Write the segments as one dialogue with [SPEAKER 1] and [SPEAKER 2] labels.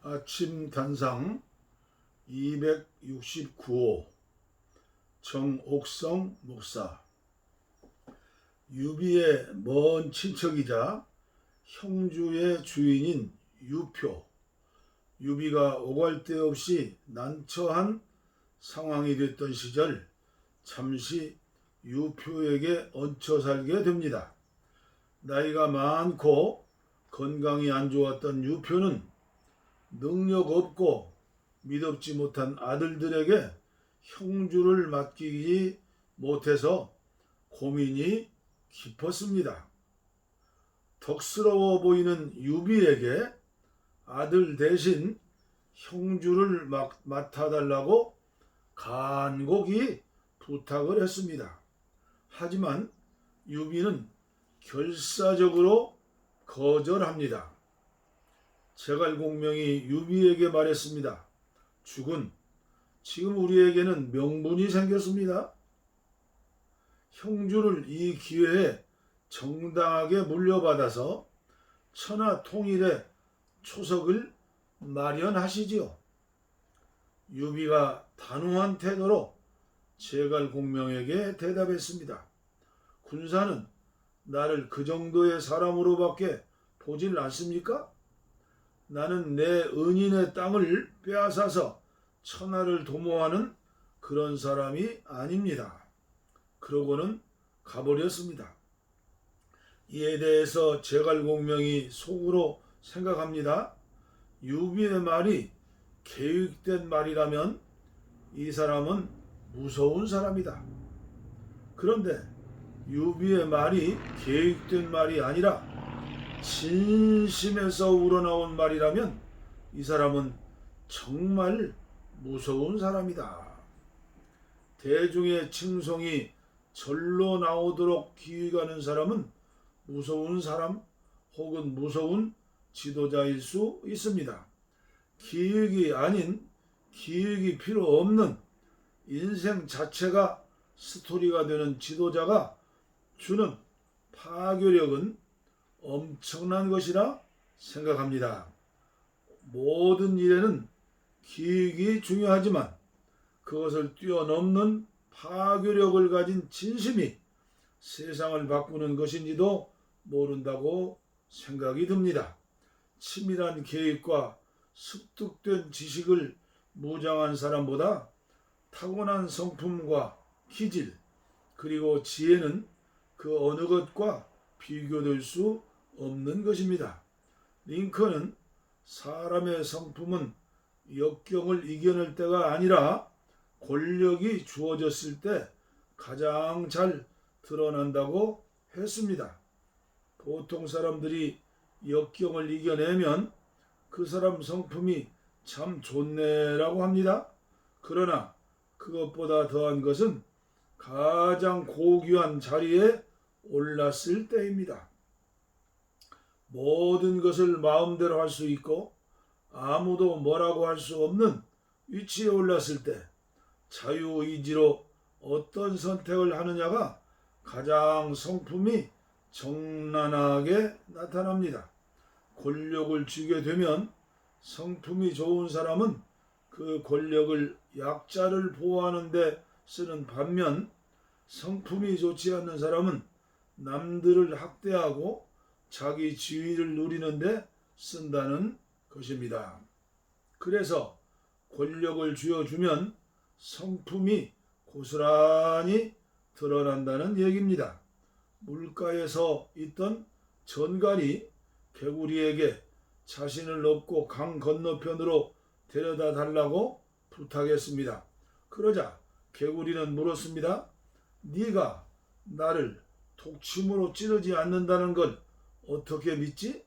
[SPEAKER 1] 아침 단상 269호 정옥성 목사. 유비의 먼 친척이자 형주의 주인인 유표. 유비가 오갈 데 없이 난처한 상황이 됐던 시절 잠시 유표에게 얹혀 살게 됩니다. 나이가 많고 건강이 안 좋았던 유표는 능력 없고 믿음지 못한 아들들에게 형주를 맡기지 못해서 고민이 깊었습니다. 덕스러워 보이는 유비에게 아들 대신 형주를 맡아달라고 간곡히 부탁을 했습니다. 하지만 유비는 결사적으로 거절합니다. 제갈공명이 유비에게 말했습니다. 죽은, 지금 우리에게는 명분이 생겼습니다. 형주를 이 기회에 정당하게 물려받아서 천하 통일의 초석을 마련하시지요. 유비가 단호한 태도로 제갈공명에게 대답했습니다. 군사는 나를 그 정도의 사람으로밖에 보질 않습니까? 나는 내 은인의 땅을 빼앗아서 천하를 도모하는 그런 사람이 아닙니다. 그러고는 가버렸습니다. 이에 대해서 제갈공명이 속으로 생각합니다. 유비의 말이 계획된 말이라면 이 사람은 무서운 사람이다. 그런데 유비의 말이 계획된 말이 아니라 진심에서 우러나온 말이라면 이 사람은 정말 무서운 사람이다. 대중의 칭송이 절로 나오도록 기획하는 사람은 무서운 사람 혹은 무서운 지도자일 수 있습니다. 기획이 아닌 기획이 필요 없는 인생 자체가 스토리가 되는 지도자가 주는 파괴력은 엄청난 것이라 생각합니다. 모든 일에는 기획이 중요하지만 그것을 뛰어넘는 파괴력을 가진 진심이 세상을 바꾸는 것인지도 모른다고 생각이 듭니다. 치밀한 계획과 습득된 지식을 무장한 사람보다 타고난 성품과 기질 그리고 지혜는 그 어느 것과 비교될 수 없는 것입니다. 링컨은 사람의 성품은 역경을 이겨낼 때가 아니라 권력이 주어졌을 때 가장 잘 드러난다고 했습니다. 보통 사람들이 역경을 이겨내면 그 사람 성품이 참 좋네라고 합니다. 그러나 그것보다 더한 것은 가장 고귀한 자리에 올랐을 때입니다. 모든 것을 마음대로 할 수 있고 아무도 뭐라고 할 수 없는 위치에 올랐을 때 자유의지로 어떤 선택을 하느냐가 가장 성품이 정난하게 나타납니다. 권력을 쥐게 되면 성품이 좋은 사람은 그 권력을 약자를 보호하는 데 쓰는 반면 성품이 좋지 않는 사람은 남들을 학대하고 자기 지위를 누리는 데 쓴다는 것입니다. 그래서 권력을 쥐어주면 성품이 고스란히 드러난다는 얘기입니다. 물가에서 있던 전갈이 개구리에게 자신을 업고 강 건너편으로 데려다 달라고 부탁했습니다. 그러자 개구리는 물었습니다. 네가 나를 독침으로 찌르지 않는다는 걸 어떻게 믿지?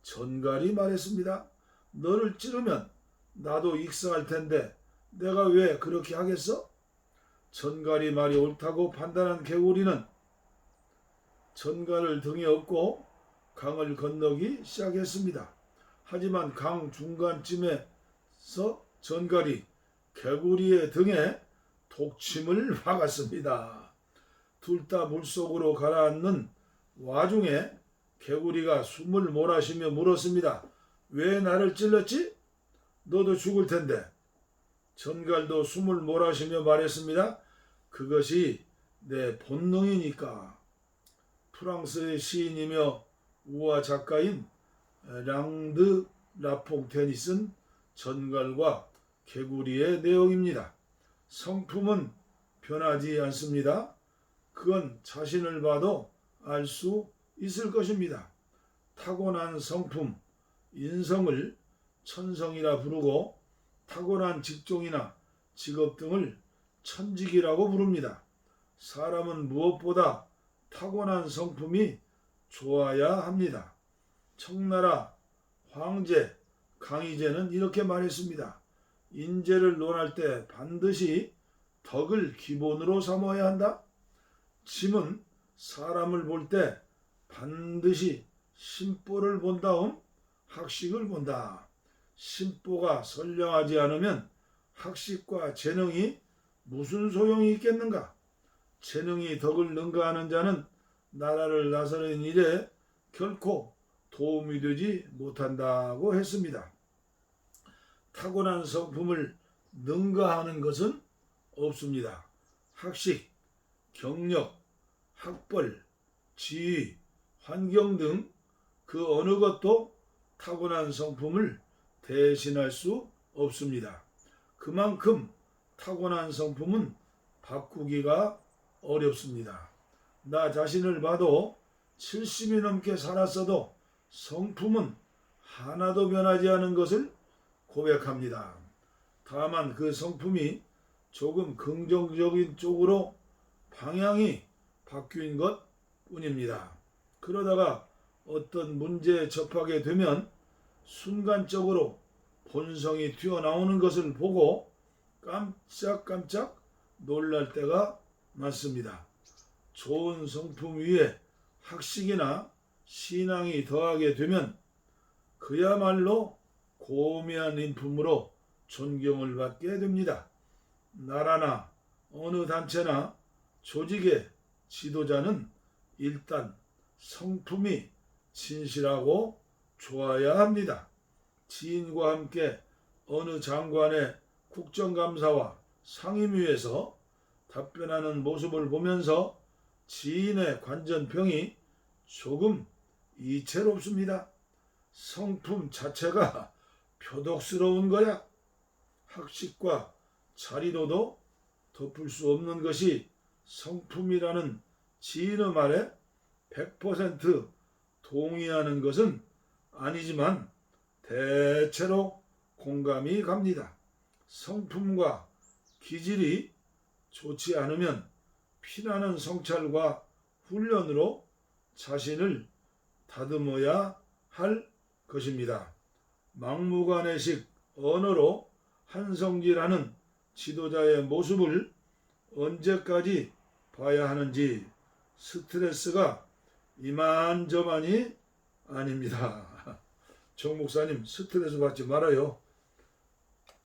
[SPEAKER 1] 전갈이 말했습니다. 너를 찌르면 나도 익사할 텐데 내가 왜 그렇게 하겠어? 전갈이 말이 옳다고 판단한 개구리는 전갈을 등에 업고 강을 건너기 시작했습니다. 하지만 강 중간쯤에서 전갈이 개구리의 등에 독침을 박았습니다. 둘 다 물속으로 가라앉는 와중에 개구리가 숨을 몰아쉬며 물었습니다. 왜 나를 찔렀지? 너도 죽을 텐데. 전갈도 숨을 몰아쉬며 말했습니다. 그것이 내 본능이니까. 프랑스의 시인이며 우화 작가인 랑드 라퐁테니 쓴 전갈과 개구리의 내용입니다. 성품은 변하지 않습니다. 그건 자신을 봐도 알 수 있을 것입니다. 타고난 성품, 인성을 천성이라 부르고 타고난 직종이나 직업 등을 천직이라고 부릅니다. 사람은 무엇보다 타고난 성품이 좋아야 합니다. 청나라 황제 강희제는 이렇게 말했습니다. 인재를 논할 때 반드시 덕을 기본으로 삼아야 한다. 짐은 사람을 볼 때 반드시 심보를 본 다음 학식을 본다. 심보가 선량하지 않으면 학식과 재능이 무슨 소용이 있겠는가? 재능이 덕을 능가하는 자는 나라를 나서는 일에 결코 도움이 되지 못한다고 했습니다. 타고난 성품을 능가하는 것은 없습니다. 학식, 경력, 학벌, 지위, 환경 등 그 어느 것도 타고난 성품을 대신할 수 없습니다. 그만큼 타고난 성품은 바꾸기가 어렵습니다. 나 자신을 봐도 70이 넘게 살았어도 성품은 하나도 변하지 않은 것을 고백합니다. 다만 그 성품이 조금 긍정적인 쪽으로 방향이 바뀐 것 뿐입니다. 그러다가 어떤 문제에 접하게 되면 순간적으로 본성이 튀어나오는 것을 보고 깜짝깜짝 놀랄 때가 많습니다. 좋은 성품 위에 학식이나 신앙이 더하게 되면 그야말로 고귀한 인품으로 존경을 받게 됩니다. 나라나 어느 단체나 조직의 지도자는 일단 성품이 진실하고 좋아야 합니다. 지인과 함께 어느 장관의 국정감사와 상임위에서 답변하는 모습을 보면서 지인의 관전평이 조금 이채롭습니다. 성품 자체가 표독스러운 거야. 학식과 자리로도 덮을 수 없는 것이 성품이라는 지인의 말에 100% 동의하는 것은 아니지만 대체로 공감이 갑니다. 성품과 기질이 좋지 않으면 피나는 성찰과 훈련으로 자신을 다듬어야 할 것입니다. 막무가내식 언어로 한성질하는 지도자의 모습을 언제까지 봐야 하는지 스트레스가 이만저만이 아닙니다. 정 목사님 스트레스 받지 말아요.